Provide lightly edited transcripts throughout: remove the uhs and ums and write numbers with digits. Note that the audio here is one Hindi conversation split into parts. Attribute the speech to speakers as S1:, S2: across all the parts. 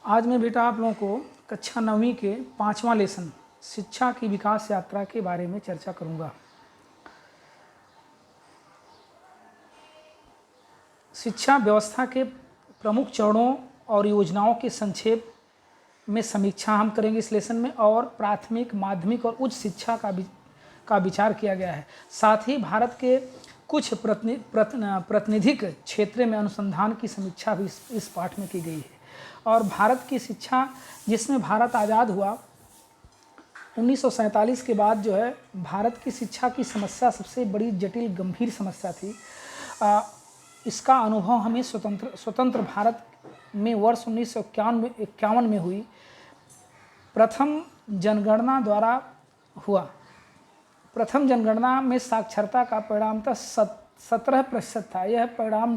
S1: आज मैं बेटा आप लोगों को कक्षा 9वीं के 5वां लेसन शिक्षा की विकास यात्रा के बारे में चर्चा करूंगा। शिक्षा व्यवस्था के प्रमुख चरणों और योजनाओं के संक्षेप में समीक्षा हम करेंगे इस लेसन में, और प्राथमिक, माध्यमिक और उच्च शिक्षा का विचार किया गया है। साथ ही भारत के कुछ प्रातिनिधिक क्षेत्र में अनुसंधान की समीक्षा भी इस पाठ में की गई है। और भारत की शिक्षा, जिसमें भारत आज़ाद हुआ 1947 के बाद, जो है भारत की शिक्षा की समस्या सबसे बड़ी जटिल गंभीर समस्या थी। इसका अनुभव हमें स्वतंत्र भारत में वर्ष 1951 में हुई प्रथम जनगणना द्वारा हुआ। प्रथम जनगणना में साक्षरता का परिणामतः 17% था। यह परिणाम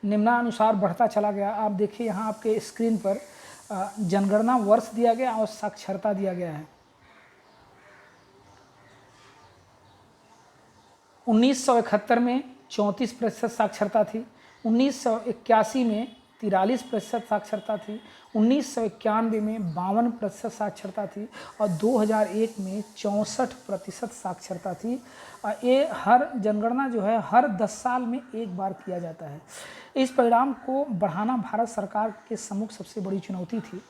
S1: निम्नानुसार बढ़ता चला गया। आप देखिए यहाँ आपके स्क्रीन पर जनगणना वर्ष दिया गया और साक्षरता दिया गया है। 1971 में 34% साक्षरता थी, 1981 में 43% साक्षरता थी, 1991 में 52% साक्षरता थी और 2001 में 64% साक्षरता थी। ये हर जनगणना जो है हर 10 साल में एक बार किया जाता है। इस परिणाम को बढ़ाना भारत सरकार के सम्मुख सबसे बड़ी चुनौती थी।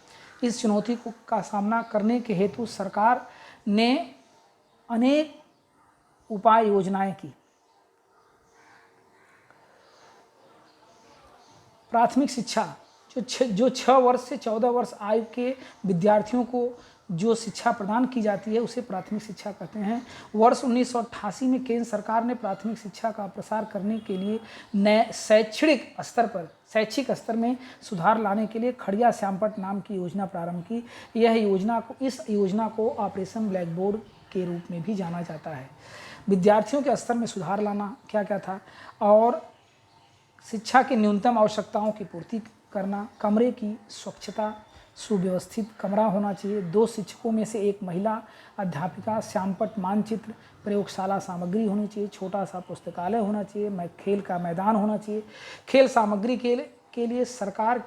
S1: इस चुनौती का सामना करने के हेतु सरकार ने अनेक उपाय योजनाएं की। प्राथमिक शिक्षा जो 6 वर्ष से 14 वर्ष आयु के विद्यार्थियों को जो शिक्षा प्रदान की जाती है उसे प्राथमिक शिक्षा कहते हैं। वर्ष 1988 में केंद्र सरकार ने प्राथमिक शिक्षा का प्रसार करने के लिए नए शैक्षिक स्तर में सुधार लाने के लिए खड़िया श्यामपट्ट नाम की योजना प्रारंभ की। इस योजना को ऑपरेशन ब्लैक बोर्ड के रूप में भी जाना जाता है। विद्यार्थियों के स्तर में सुधार लाना क्या क्या था, और शिक्षा की न्यूनतम आवश्यकताओं की पूर्ति करना, कमरे की स्वच्छता, सुव्यवस्थित कमरा होना चाहिए, 2 शिक्षकों में से 1 महिला अध्यापिका, श्यामपट्ट मानचित्र, प्रयोगशाला सामग्री होनी चाहिए, छोटा सा पुस्तकालय होना चाहिए, खेल का मैदान होना चाहिए। खेल सामग्री के लिए सरकार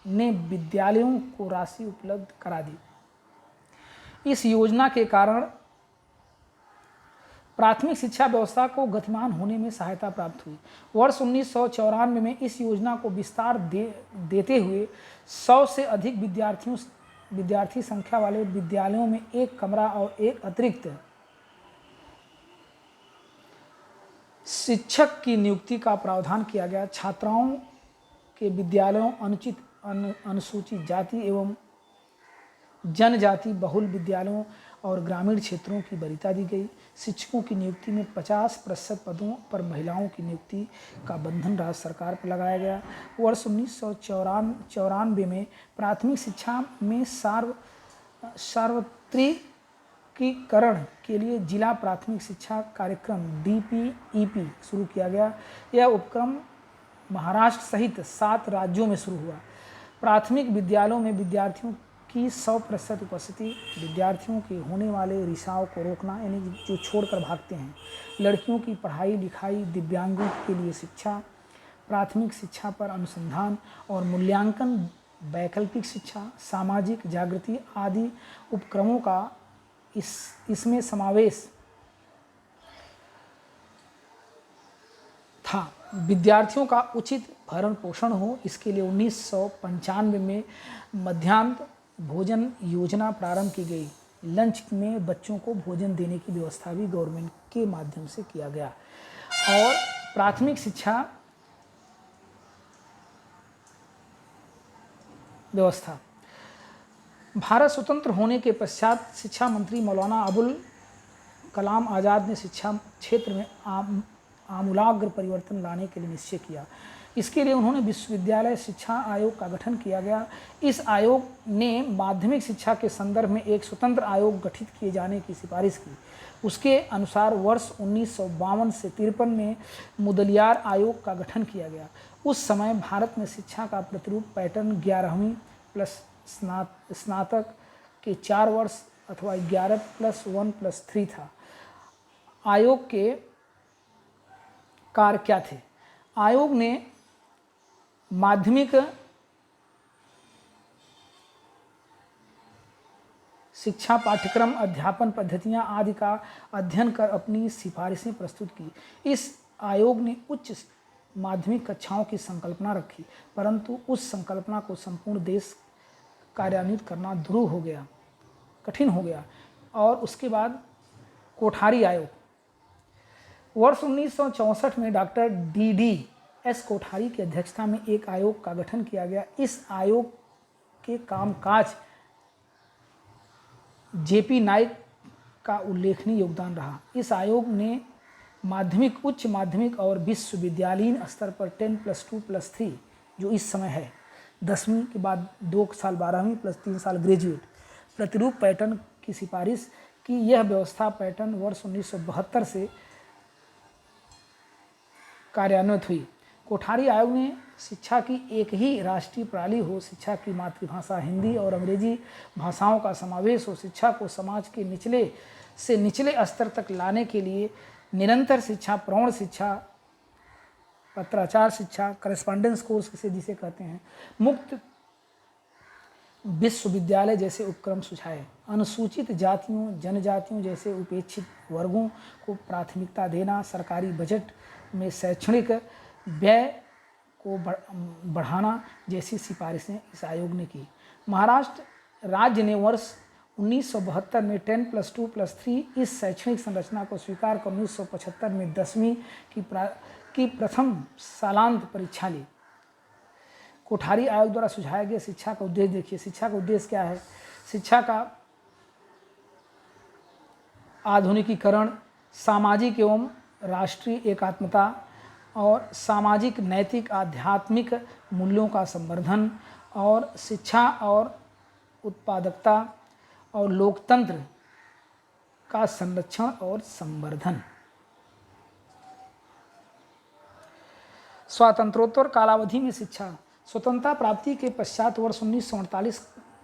S1: ने विद्यालयों को राशि उपलब्ध करा दी। इस योजना के कारण प्राथमिक शिक्षा व्यवस्था को गतिमान होने में सहायता प्राप्त हुई। वर्ष 1994 में इस योजना को विस्तार देते हुए 100 से अधिक विद्यार्थी संख्या वाले विद्यालयों में 1 कमरा और 1 अतिरिक्त शिक्षक की नियुक्ति का प्रावधान किया गया। छात्राओं के विद्यालयों, अनुसूचित जाति एवं जनजाति बहुल विद्यालयों और ग्रामीण क्षेत्रों की वरीयता दी गई। शिक्षकों की नियुक्ति में 50% पदों पर महिलाओं की नियुक्ति का बंधन राज्य सरकार पर लगाया गया। वर्ष 1994 में प्राथमिक शिक्षा में सार्वत्रिकीकरण के लिए जिला प्राथमिक शिक्षा कार्यक्रम DPEP शुरू किया गया। यह उपक्रम महाराष्ट्र सहित 7 राज्यों में शुरू हुआ। प्राथमिक विद्यालयों में विद्यार्थियों की 100% उपस्थिति, विद्यार्थियों के होने वाले रिसाव को रोकना, यानी जो छोड़कर भागते हैं, लड़कियों की पढ़ाई लिखाई, दिव्यांगों के लिए शिक्षा, प्राथमिक शिक्षा पर अनुसंधान और मूल्यांकन, वैकल्पिक शिक्षा, सामाजिक जागृति आदि उपक्रमों का इसमें समावेश था। विद्यार्थियों का उचित भरण पोषण हो, इसके लिए 1995 में मध्याह्न भोजन योजना प्रारंभ की गई। लंच में बच्चों को भोजन देने की व्यवस्था भी गवर्नमेंट के माध्यम से किया गया। और प्राथमिक शिक्षा व्यवस्था, भारत स्वतंत्र होने के पश्चात शिक्षा मंत्री मौलाना अबुल कलाम आज़ाद ने शिक्षा क्षेत्र में आमूलाग्र परिवर्तन लाने के लिए निश्चय किया। इसके लिए उन्होंने विश्वविद्यालय शिक्षा आयोग का गठन किया गया। इस आयोग ने माध्यमिक शिक्षा के संदर्भ में एक स्वतंत्र आयोग गठित किए जाने की सिफारिश की। उसके अनुसार वर्ष 1952 से 53 में मुदलियार आयोग का गठन किया गया। उस समय भारत में शिक्षा का प्रतिरूप पैटर्न 11वीं प्लस स्नातक के 4 वर्ष अथवा 11+1+3 था। आयोग के कार्य क्या थे? आयोग ने माध्यमिक शिक्षा पाठ्यक्रम, अध्यापन पद्धतियां आदि का अध्ययन कर अपनी सिफारिशें प्रस्तुत की। इस आयोग ने उच्च माध्यमिक कक्षाओं की संकल्पना रखी, परंतु उस संकल्पना को संपूर्ण देश कार्यान्वित करना ध्रुव हो गया, कठिन हो गया। और उसके बाद कोठारी आयोग, वर्ष 1964 में डॉक्टर DDS कोठारी की अध्यक्षता में एक आयोग का गठन किया गया। इस आयोग के कामकाज JP नाइक का उल्लेखनीय योगदान रहा। इस आयोग ने माध्यमिक, उच्च माध्यमिक और विश्वविद्यालयीन स्तर पर 10+2+3 जो इस समय है, 10वीं के बाद 2 साल 12वीं प्लस 3 साल ग्रेजुएट प्रतिरूप पैटर्न की सिफारिश की। यह व्यवस्था पैटर्न वर्ष 1972 से कार्यान्वित हुई। कोठारी आयोग ने शिक्षा की एक ही राष्ट्रीय प्रणाली हो, शिक्षा की मातृभाषा हिंदी और अंग्रेजी भाषाओं का समावेश हो, शिक्षा को समाज के निचले से निचले स्तर तक लाने के लिए निरंतर शिक्षा, प्रौढ़ शिक्षा, पत्राचार शिक्षा, करेस्पॉन्डेंस कोर्स जिसे कहते हैं, मुक्त विश्वविद्यालय जैसे उपक्रम सुझाए। अनुसूचित जातियों, जनजातियों जैसे उपेक्षित वर्गों को प्राथमिकता देना, सरकारी बजट में शैक्षणिक व्यय को बढ़ाना जैसी सिफारिशें इस आयोग ने की। महाराष्ट्र राज्य ने वर्ष 1972 में 10+2+3 इस शैक्षणिक संरचना को स्वीकार कर 1975 में 10वीं की प्रथम सालांत परीक्षा ली। कोठारी आयोग द्वारा सुझाया गया शिक्षा का उद्देश्य देखिए। शिक्षा का उद्देश्य क्या है? शिक्षा का आधुनिकीकरण, सामाजिक एवं राष्ट्रीय एकात्मता और सामाजिक, नैतिक, आध्यात्मिक मूल्यों का संवर्धन, और शिक्षा और उत्पादकता और लोकतंत्र का संरक्षण और संवर्धन। स्वातंत्रोत्तर कालावधि में शिक्षा। स्वतंत्रता प्राप्ति के पश्चात वर्ष 1948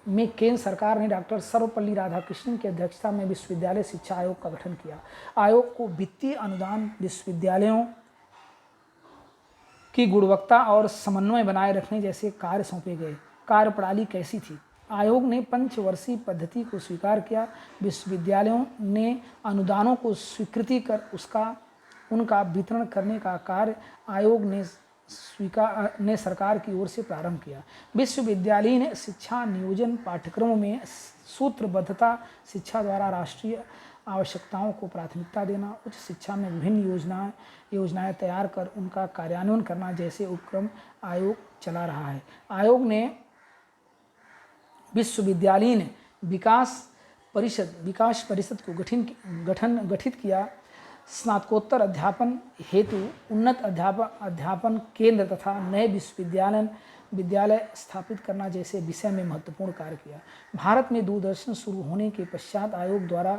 S1: में केंद्र सरकार ने डॉक्टर सर्वपल्ली राधाकृष्णन की अध्यक्षता में विश्वविद्यालय शिक्षा आयोग का गठन किया। आयोग को वित्तीय अनुदान, विश्वविद्यालयों की गुणवत्ता और समन्वय बनाए रखने जैसे कार्य सौंपे गए। कार्यप्रणाली कैसी थी? आयोग ने पंचवर्षीय पद्धति को स्वीकार किया। विश्वविद्यालयों ने अनुदानों को स्वीकृति कर उनका वितरण करने का कार्य आयोग ने सरकार की ओर से प्रारंभ किया। विश्वविद्यालयीन शिक्षा नियोजन पाठ्यक्रमों में सूत्रबद्धता, शिक्षा द्वारा राष्ट्रीय आवश्यकताओं को प्राथमिकता देना, उच्च शिक्षा में विभिन्न योजनाएं तैयार कर उनका कार्यान्वयन करना जैसे उपक्रम आयोग चला रहा है। आयोग ने विश्वविद्यालयीन विकास परिषद को गठित किया। स्नातकोत्तर अध्यापन हेतु उन्नत अध्यापन केंद्र तथा नए विद्यालय स्थापित करना जैसे विषय में महत्वपूर्ण कार्य किया। भारत में दूरदर्शन शुरू होने के पश्चात आयोग द्वारा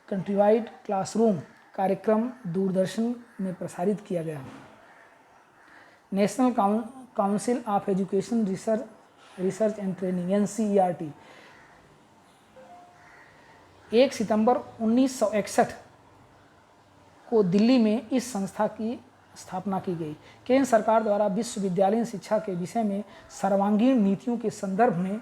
S1: कंट्रीवाइड क्लासरूम कार्यक्रम दूरदर्शन में प्रसारित किया गया। National council of education research and training NCERT 1 सितंबर 1961 को दिल्ली में इस संस्था की स्थापना की गई। केंद्र सरकार द्वारा विश्वविद्यालयीन शिक्षा के विषय में सर्वांगीण नीतियों के संदर्भ में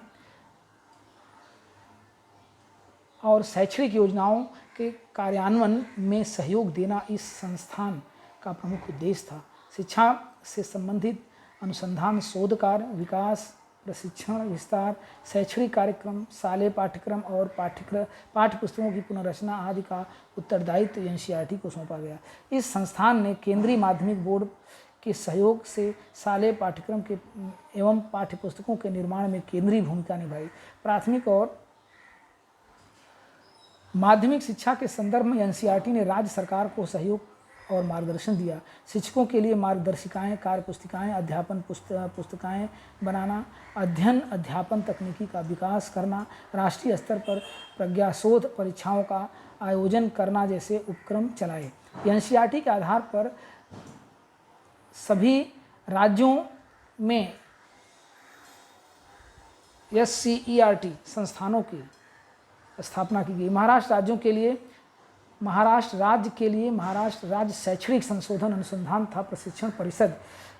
S1: और शैक्षणिक योजनाओं के कार्यान्वयन में सहयोग देना इस संस्थान का प्रमुख उद्देश्य था। शिक्षा से संबंधित अनुसंधान, शोध कार्य, विकास, प्रशिक्षण, विस्तार, शैक्षणिक कार्यक्रम, शालेय पाठ्यक्रम और पाठ्य पुस्तकों की पुनर्रचना आदि का उत्तरदायित्व NCERT को सौंपा गया। इस संस्थान ने केंद्रीय माध्यमिक बोर्ड के सहयोग से शालेय पाठ्यक्रम के एवं पाठ्य पुस्तकों के निर्माण में केंद्रीय भूमिका निभाई। प्राथमिक और माध्यमिक शिक्षा के संदर्भ में NCERT ने राज्य सरकार को सहयोग और मार्गदर्शन दिया। शिक्षकों के लिए मार्गदर्शिकाएं, कार्य पुस्तिकाएं, अध्यापन पुस्तिकाएं बनाना, अध्यापन तकनीकी का विकास करना, राष्ट्रीय स्तर पर प्रज्ञाशोध परीक्षाओं का आयोजन करना जैसे उपक्रम चलाए। NCERT के आधार पर सभी राज्यों में SCERT संस्थानों की स्थापना की गई। महाराष्ट्र राज्य शैक्षणिक संशोधन अनुसंधान तथा प्रशिक्षण परिषद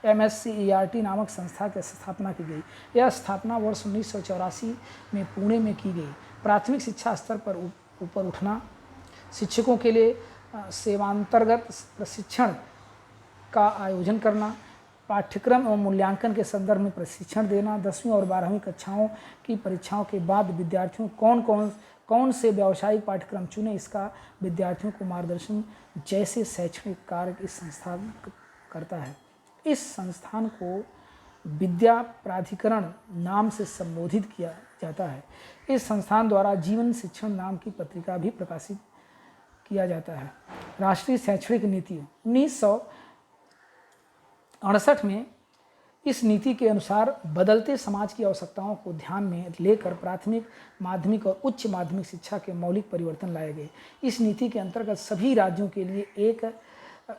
S1: MSCERT नामक संस्था की स्थापना की गई। यह स्थापना वर्ष 1984 में पुणे में की गई। प्राथमिक शिक्षा स्तर पर ऊपर उठना, शिक्षकों के लिए सेवांतर्गत प्रशिक्षण का आयोजन करना, पाठ्यक्रम एवं मूल्यांकन के संदर्भ में प्रशिक्षण देना, 10वीं और 12वीं कक्षाओं की परीक्षाओं के बाद विद्यार्थियों कौन से व्यावसायिक पाठ्यक्रम चुने, इसका विद्यार्थियों को मार्गदर्शन जैसे शैक्षणिक कार्य इस संस्थान करता है। इस संस्थान को विद्या प्राधिकरण नाम से संबोधित किया जाता है। इस संस्थान द्वारा जीवन शिक्षण नाम की पत्रिका भी प्रकाशित किया जाता है। राष्ट्रीय शैक्षणिक नीति 1968 में इस नीति के अनुसार बदलते समाज की आवश्यकताओं को ध्यान में लेकर प्राथमिक, माध्यमिक और उच्च माध्यमिक शिक्षा के मौलिक परिवर्तन लाए गए। इस नीति के अंतर्गत सभी राज्यों के लिए एक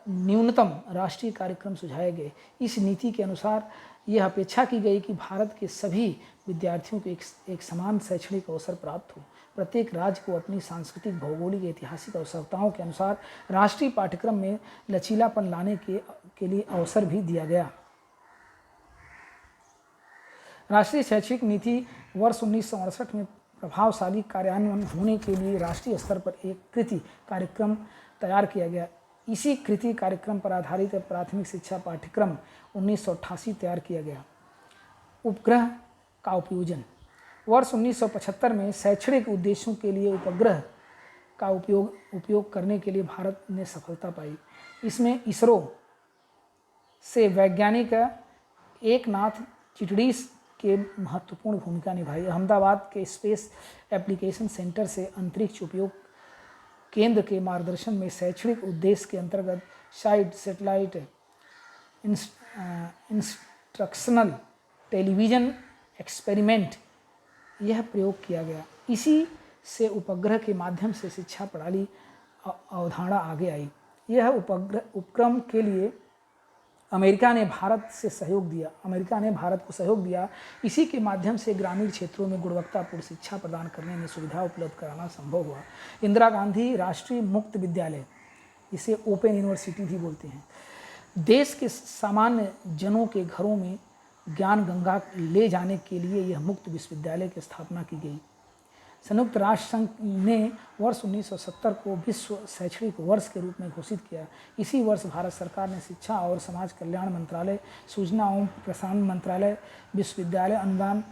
S1: न्यूनतम राष्ट्रीय कार्यक्रम सुझाए गए। इस नीति के अनुसार यह अपेक्षा की गई कि भारत के सभी विद्यार्थियों को एक समान शैक्षणिक अवसर प्राप्त हो। प्रत्येक राज्य को अपनी सांस्कृतिक, भौगोलिक, ऐतिहासिक आवश्यकताओं के अनुसार राष्ट्रीय पाठ्यक्रम में लचीलापन लाने के लिए अवसर भी दिया गया। राष्ट्रीय शैक्षिक नीति वर्ष 1968 में प्रभावशाली कार्यान्वयन होने के लिए राष्ट्रीय स्तर पर एक कृति कार्यक्रम तैयार किया गया। इसी कृति कार्यक्रम पर आधारित प्राथमिक शिक्षा पाठ्यक्रम 1988 तैयार किया गया। उपग्रह का उपयोजन वर्ष 1975 में शैक्षणिक उद्देश्यों के लिए उपग्रह का उपयोग करने के लिए भारत ने सफलता पाई। इसमें इसरो से वैज्ञानिक एकनाथ चिटड़ीस के महत्वपूर्ण भूमिका निभाई। अहमदाबाद के स्पेस एप्लीकेशन सेंटर से अंतरिक्ष उपयोग केंद्र के मार्गदर्शन में शैक्षणिक उद्देश्य के अंतर्गत side satellite instructional television experiment यह प्रयोग किया गया। इसी से उपग्रह के माध्यम से शिक्षा प्रणाली अवधारणा आगे आई। यह उपक्रम के लिए अमेरिका ने भारत को सहयोग दिया। इसी के माध्यम से ग्रामीण क्षेत्रों में गुणवत्तापूर्ण शिक्षा प्रदान करने में सुविधा उपलब्ध कराना संभव हुआ। इंदिरा गांधी राष्ट्रीय मुक्त विद्यालय, इसे ओपन यूनिवर्सिटी भी बोलते हैं, देश के सामान्य जनों के घरों में ज्ञान गंगा ले जाने के लिए यह मुक्त विश्वविद्यालय की स्थापना की गई। संयुक्त राष्ट्र संघ ने वर्ष 1970 को विश्व शैक्षणिक वर्ष के रूप में घोषित किया। इसी वर्ष भारत सरकार ने शिक्षा और समाज कल्याण मंत्रालय, सूचना एवं प्रसारण मंत्रालय, विश्वविद्यालय अनुदान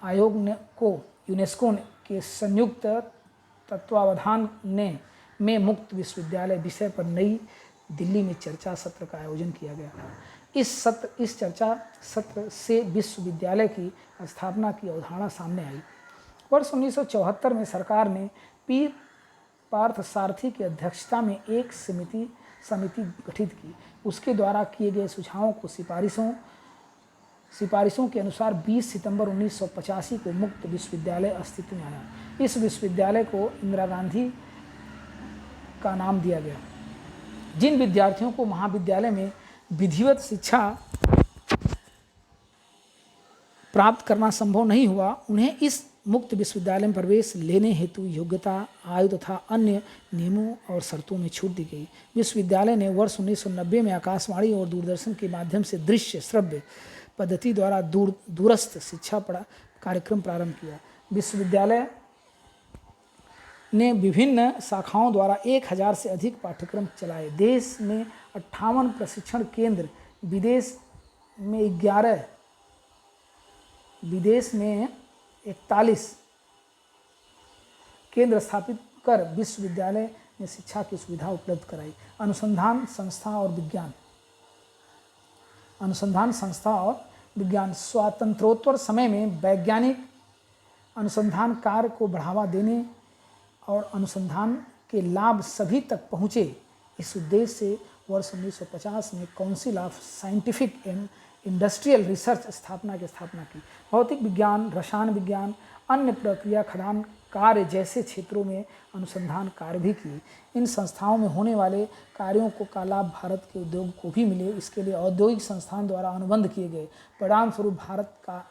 S1: आयोग को यूनेस्को के संयुक्त तत्वावधान में मुक्त विश्वविद्यालय विषय पर नई दिल्ली में चर्चा सत्र का आयोजन किया गया। इस चर्चा सत्र से विश्वविद्यालय की स्थापना की अवधारणा सामने आई। वर्ष 1974 में सरकार ने पी पार्थ सारथी की अध्यक्षता में एक समिति गठित की। उसके द्वारा किए गए सुझावों को सिफारिशों के अनुसार 20 सितंबर 1985 को मुक्त विश्वविद्यालय अस्तित्व में आया। इस विश्वविद्यालय को इंदिरा गांधी का नाम दिया गया। जिन विद्यार्थियों को महाविद्यालय में विधिवत शिक्षा प्राप्त करना संभव नहीं हुआ, उन्हें इस मुक्त विश्वविद्यालय में प्रवेश लेने हेतु योग्यता, आयु तथा अन्य नियमों और शर्तों में छूट दी गई। विश्वविद्यालय ने वर्ष 1990 में आकाशवाणी और दूरदर्शन के माध्यम से दृश्य श्रव्य पद्धति द्वारा दूरस्थ शिक्षा कार्यक्रम प्रारंभ किया। विश्वविद्यालय ने विभिन्न शाखाओं द्वारा 1000 से अधिक पाठ्यक्रम चलाए। देश में 58 प्रशिक्षण केंद्र, विदेश में 11, विदेश में 41 केंद्र स्थापित कर विश्वविद्यालय ने शिक्षा की सुविधा उपलब्ध कराई। अनुसंधान संस्था और विज्ञान स्वातंत्रोत्तर समय में वैज्ञानिक अनुसंधान कार्य को बढ़ावा देने और अनुसंधान के लाभ सभी तक पहुँचे, इस उद्देश्य से वर्ष 1950 में council of scientific and industrial research स्थापना की। भौतिक विज्ञान, रसायन विज्ञान, अन्य प्रक्रिया खदान कार्य जैसे क्षेत्रों में अनुसंधान कार्य भी किए। इन संस्थाओं में होने वाले कार्यों का लाभ भारत के उद्योग को भी मिले। इसके लिए औद्योगिक संस्थान द्वारा अनुबंध किए गए। परिणाम स्वरूप भारत का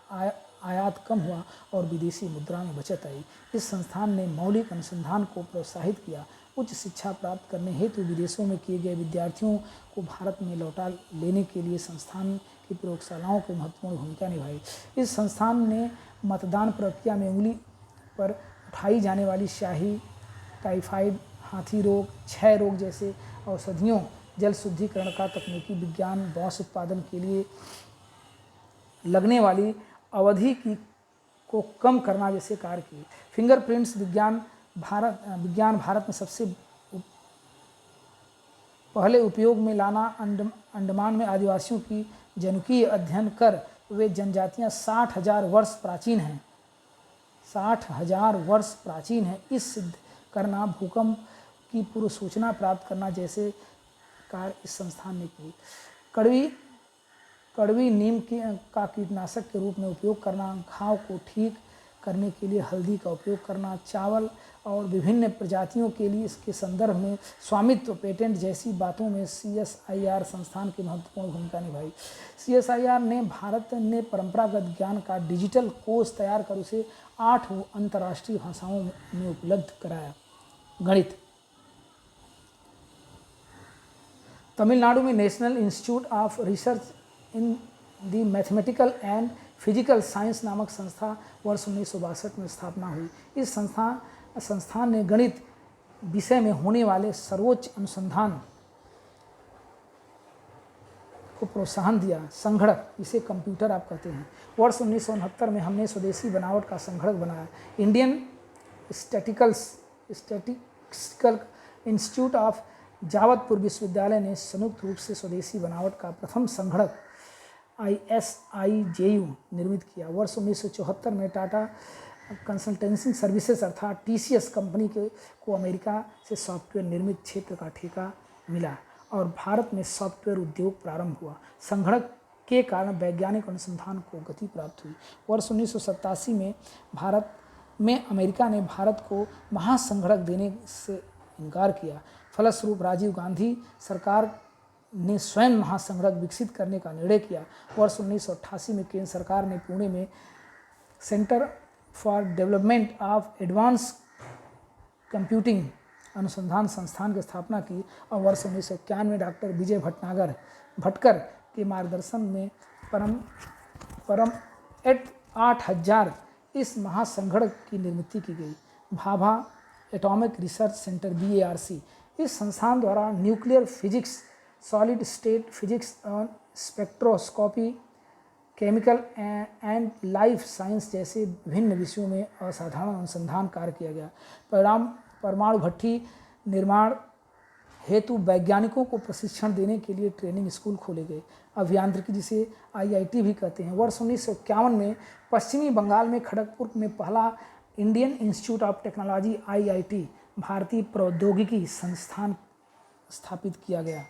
S1: आयात कम हुआ और विदेशी मुद्रा में बचत आई। इस संस्थान ने मौलिक अनुसंधान को प्रोत्साहित किया। उच्च शिक्षा प्राप्त करने हेतु विदेशों में किए गए विद्यार्थियों को भारत में लौटा लेने के लिए संस्थान की प्रयोगशालाओं की महत्वपूर्ण भूमिका निभाई। इस संस्थान ने मतदान प्रक्रिया में उंगली पर उठाई जाने वाली स्याही, टाइफाइड, हाथी रोग, क्षय रोग जैसे औषधियों, जल शुद्धिकरण का तकनीकी विज्ञान, बाँस उत्पादन के लिए लगने वाली अवधि को कम करना जैसे कार्य किए। फिंगरप्रिंट्स विज्ञान भारत में सबसे पहले उपयोग में लाना। अंडमान में आदिवासियों की जनुकीय अध्ययन कर वे जनजातियां 60,000 वर्ष प्राचीन हैं, 60,000 वर्ष प्राचीन है, इस सिद्ध करना, भूकंप की पूर्व सूचना प्राप्त करना जैसे कार्य इस संस्थान ने किए। कड़वी नीम का कीटनाशक के रूप में उपयोग करना, घाव को ठीक करने के लिए हल्दी का उपयोग करना, चावल और विभिन्न प्रजातियों के लिए इसके संदर्भ में स्वामित्व, पेटेंट जैसी बातों में CSIR संस्थान की महत्वपूर्ण भूमिका निभाई। CSIR ने भारत ने परंपरागत ज्ञान का डिजिटल कोष तैयार कर उसे 8 अंतर्राष्ट्रीय भाषाओं में उपलब्ध कराया। गणित, तमिलनाडु में national institute of research in the mathematical and physical science नामक संस्था वर्ष 1962 में स्थापना हुई। इस संस्थान ने गणित विषय में होने वाले सर्वोच्च अनुसंधान को प्रोत्साहन दिया। संगणक, इसे कंप्यूटर आप कहते हैं, वर्ष 1969 में हमने स्वदेशी बनावट का संगणक बनाया। इंडियन स्टैटिस्टिकल इंस्टीट्यूट ऑफ जावतपुर विश्वविद्यालय ने संयुक्त रूप से स्वदेशी बनावट का प्रथम संगणक ISIJU निर्मित किया। वर्ष 1974 में टाटा कंसल्टेंसी सर्विसेज अर्थात TCS कंपनी को अमेरिका से सॉफ्टवेयर निर्मित क्षेत्र का ठेका मिला और भारत में सॉफ्टवेयर उद्योग प्रारंभ हुआ। संगणक के कारण वैज्ञानिक अनुसंधान को गति प्राप्त हुई। वर्ष 1987 में भारत में अमेरिका ने भारत को महासंगणक देने से इनकार किया। फलस्वरूप राजीव गांधी सरकार ने स्वयं महासंगणक विकसित करने का निर्णय किया। वर्ष 1988 में केंद्र सरकार ने पुणे में centre for development of advance computing अनुसंधान संस्थान की स्थापना की और वर्ष 1991 में डॉक्टर विजय भटकर के मार्गदर्शन में परम 8000 इस महासंगणक की निर्मित की गई। Bhabha atomic research centre BARC, इस संस्थान द्वारा nuclear physics, solid state physics और spectroscopy, chemical and life science जैसे विभिन्न विषयों में असाधारण अनुसंधान कार्य किया गया। परमाणु भट्ठी निर्माण हेतु वैज्ञानिकों को प्रशिक्षण देने के लिए ट्रेनिंग स्कूल खोले गए। अभियांत्रिकी, जिसे IIT भी कहते हैं, वर्ष 1951 में पश्चिमी बंगाल में खड़गपुर में पहला Indian institute of technology IIT भारतीय प्रौद्योगिकी संस्थान स्थापित किया गया।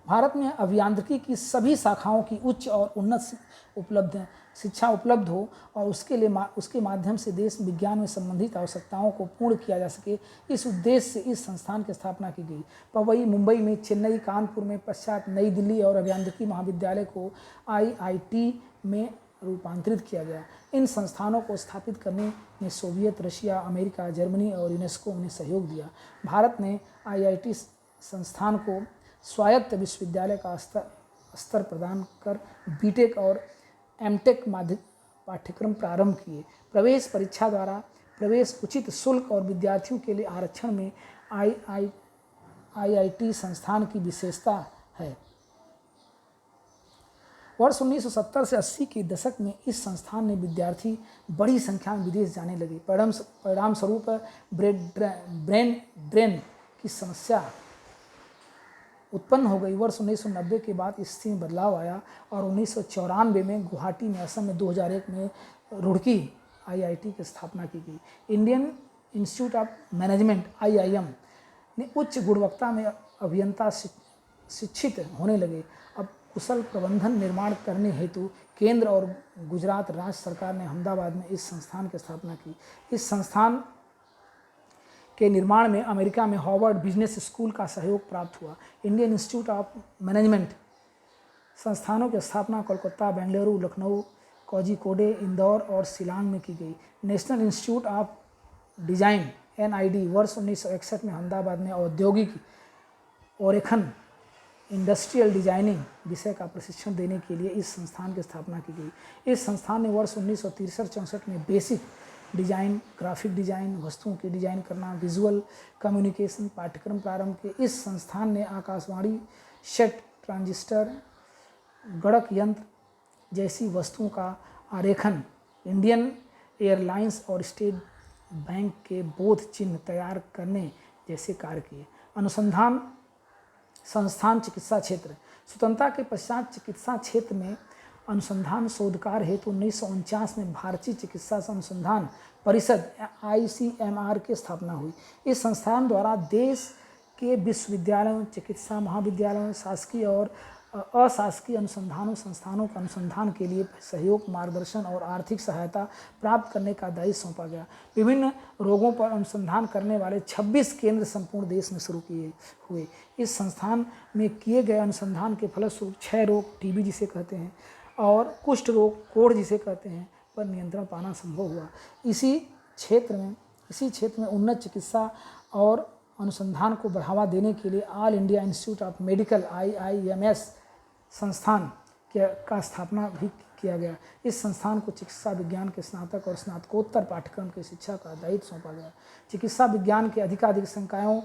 S1: भारत में अभियांत्रिकी की सभी शाखाओं की उच्च और उन्नत शिक्षा उपलब्ध हो और उसके माध्यम से देश विज्ञान में संबंधित आवश्यकताओं को पूर्ण किया जा सके, इस उद्देश्य से इस संस्थान की स्थापना की गई। पवई, मुंबई में, चेन्नई, कानपुर में, पश्चात नई दिल्ली और अभियांत्रिकी महाविद्यालय को IIT में रूपांतरित किया गया। इन संस्थानों को स्थापित करने में सोवियत, रशिया, अमेरिका, जर्मनी और यूनेस्को ने सहयोग दिया। भारत ने IIT संस्थान को स्वायत्त विश्वविद्यालय का स्तर प्रदान कर बीटेक और एमटेक पाठ्यक्रम प्रारंभ किए। प्रवेश परीक्षा द्वारा प्रवेश, उचित शुल्क और विद्यार्थियों के लिए आरक्षण में IIT संस्थान की विशेषता है। वर्ष 1970 से 80 के दशक में इस संस्थान ने विद्यार्थी बड़ी संख्या में विदेश जाने लगे। परिणाम स्वरूप ब्रेन ड्रेन की समस्या उत्पन्न हो गई। वर्ष 1990 के बाद स्थिति में बदलाव आया और 1994 में गुवाहाटी में, असम में, 2001 में रुड़की IIT की स्थापना की गई। Indian institute of management IIM ने उच्च गुणवत्ता में अभियंता शिक्षित होने लगे। अब कुशल प्रबंधन निर्माण करने हेतु केंद्र और गुजरात राज्य सरकार ने अहमदाबाद में इस संस्थान की स्थापना की। इस संस्थान के निर्माण में अमेरिका में हार्वर्ड बिजनेस स्कूल का सहयोग प्राप्त हुआ। इंडियन इंस्टीट्यूट ऑफ मैनेजमेंट संस्थानों की स्थापना कोलकाता, बेंगलुरु, लखनऊ, कोझिकोडे, इंदौर और शिलांग में की गई। National institute of design NID वर्ष 1961 में अहमदाबाद में औद्योगिक ओरेखन इंडस्ट्रियल डिजाइनिंग विषय का प्रशिक्षण देने के लिए इस संस्थान की स्थापना की गई। इस संस्थान ने वर्ष 1963-64 में बेसिक डिजाइन, ग्राफिक डिजाइन, वस्तुओं की डिजाइन करना, विजुअल कम्युनिकेशन पाठ्यक्रम प्रारंभ किए। इस संस्थान ने आकाशवाणी सेट, ट्रांजिस्टर, गणक यंत्र जैसी वस्तुओं का आरेखन, इंडियन एयरलाइंस और स्टेट बैंक के बोध चिन्ह तैयार करने जैसे कार्य किए। अनुसंधान संस्थान चिकित्सा क्षेत्र। स्वतंत्रता के पश्चात चिकित्सा क्षेत्र में अनुसंधान शोधकार हेतु 1949 में भारतीय चिकित्सा अनुसंधान परिषद ICMR की स्थापना हुई। इस संस्थान द्वारा देश के विश्वविद्यालयों, चिकित्सा महाविद्यालयों, शासकीय और अशासकीय अनुसंधान संस्थानों का अनुसंधान के लिए सहयोग, मार्गदर्शन और आर्थिक सहायता प्राप्त करने का दायित्व सौंपा गया। विभिन्न रोगों पर अनुसंधान करने वाले 26 केंद्र संपूर्ण देश में शुरू किए हुए। इस संस्थान में किए गए अनुसंधान के फलस्वरूप 6 रोग, TB जिसे कहते हैं, और कुष्ठ रोग, कोढ़ जिसे कहते हैं, पर नियंत्रण पाना संभव हुआ। इसी क्षेत्र में उन्नत चिकित्सा और अनुसंधान को बढ़ावा देने के लिए all India institute of medical IIMS संस्थान का स्थापना भी किया गया। इस संस्थान को चिकित्सा विज्ञान के स्नातक और स्नातकोत्तर पाठ्यक्रम की शिक्षा का दायित्व सौंपा गया। चिकित्सा विज्ञान के अधिकाधिक संकायों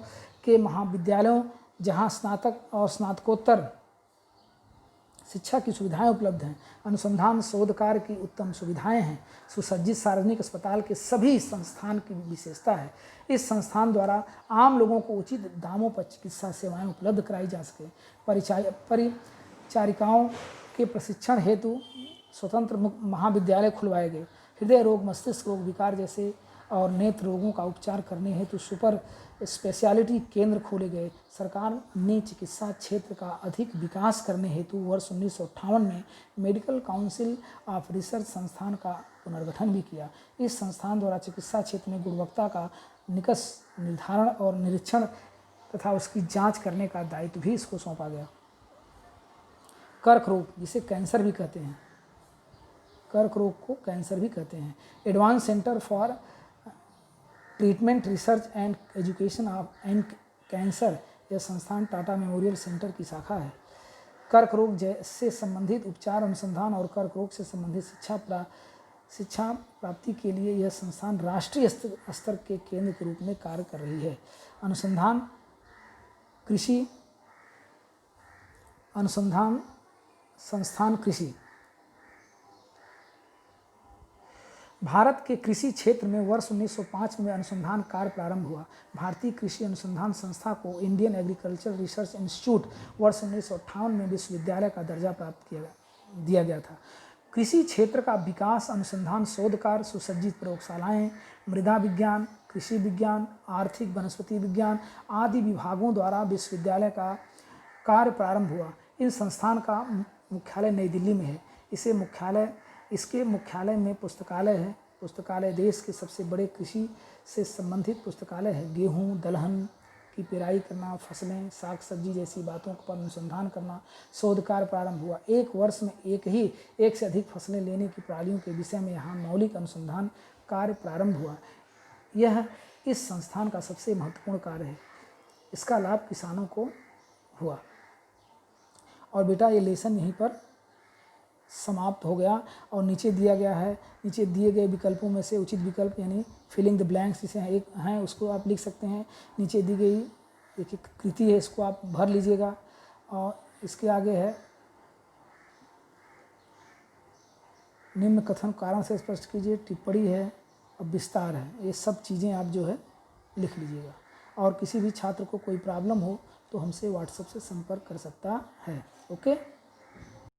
S1: के महाविद्यालयों जहां स्नातक और स्नातकोत्तर शिक्षा की सुविधाएं उपलब्ध हैं, अनुसंधान शोध कार्य की उत्तम सुविधाएं हैं, सुसज्जित सार्वजनिक अस्पताल के सभी संस्थान की विशेषता है। इस संस्थान द्वारा आम लोगों को उचित दामों पर चिकित्सा सेवाएं उपलब्ध कराई जा सके। परिचारिकाओं के प्रशिक्षण हेतु स्वतंत्र महाविद्यालय खुलवाए गए। हृदय रोग, मस्तिष्क रोग, विकार जैसे और नेत्र रोगों का उपचार करने हेतु सुपर स्पेशलिटी केंद्र खोले गए। सरकार ने चिकित्सा क्षेत्र का अधिक विकास करने हेतु वर्ष 1958 में मेडिकल काउंसिल ऑफ रिसर्च संस्थान का पुनर्गठन भी किया। इस संस्थान द्वारा चिकित्सा क्षेत्र में गुणवत्ता का निकष निर्धारण और निरीक्षण तथा उसकी जांच करने का दायित्व भी इसको सौंपा गया। कर्क रोग, जिसे कैंसर भी कहते हैं, कर्क रोग को कैंसर भी कहते हैं। Advance centre for treatment research and education of and cancer, यह संस्थान टाटा मेमोरियल सेंटर की शाखा है। कर्क रोग से संबंधित उपचार, अनुसंधान और कर्क रोग से संबंधित शिक्षा प्राप्ति के लिए यह संस्थान राष्ट्रीय स्तर के केंद्र के रूप में कार्य कर रही है। अनुसंधान संस्थान कृषि। भारत के कृषि क्षेत्र में वर्ष 1905 में अनुसंधान कार्य प्रारंभ हुआ। भारतीय कृषि अनुसंधान संस्था को इंडियन एग्रीकल्चर रिसर्च इंस्टीट्यूट वर्ष 1958 में विश्वविद्यालय का दर्जा प्राप्त दिया गया था। कृषि क्षेत्र का विकास, अनुसंधान शोध कार्य, सुसज्जित प्रयोगशालाएं, मृदा विज्ञान, कृषि विज्ञान, आर्थिक वनस्पति विज्ञान आदि विभागों द्वारा विश्वविद्यालय का कार्य प्रारंभ हुआ। इन संस्थान का मुख्यालय नई दिल्ली में है। इसके मुख्यालय में पुस्तकालय है। पुस्तकालय देश के सबसे बड़े कृषि से संबंधित पुस्तकालय है। गेहूँ, दलहन की पेराई करना, फसलें, साग सब्जी जैसी बातों पर अनुसंधान करना, शोध कार्य प्रारंभ हुआ। एक वर्ष में एक से अधिक फसलें लेने की प्रणालियों के विषय में यहाँ मौलिक अनुसंधान कार्य प्रारंभ हुआ। यह इस संस्थान का सबसे महत्वपूर्ण कार्य है। इसका लाभ किसानों को हुआ। और बेटा ये लेसन यहीं पर समाप्त हो गया। और नीचे दिया गया है, नीचे दिए गए विकल्पों में से उचित विकल्प यानी फिलिंग द ब्लैंक्स जिसे एक हैं उसको आप लिख सकते हैं। नीचे दी गई एक कृति है, इसको आप भर लीजिएगा। और इसके आगे है निम्न कथन कारण से स्पष्ट कीजिए, टिप्पणी है और विस्तार है। ये सब चीज़ें आप जो है लिख लीजिएगा। और किसी भी छात्र को कोई प्रॉब्लम हो तो हमसे व्हाट्सएप से संपर्क कर सकता है। ओके।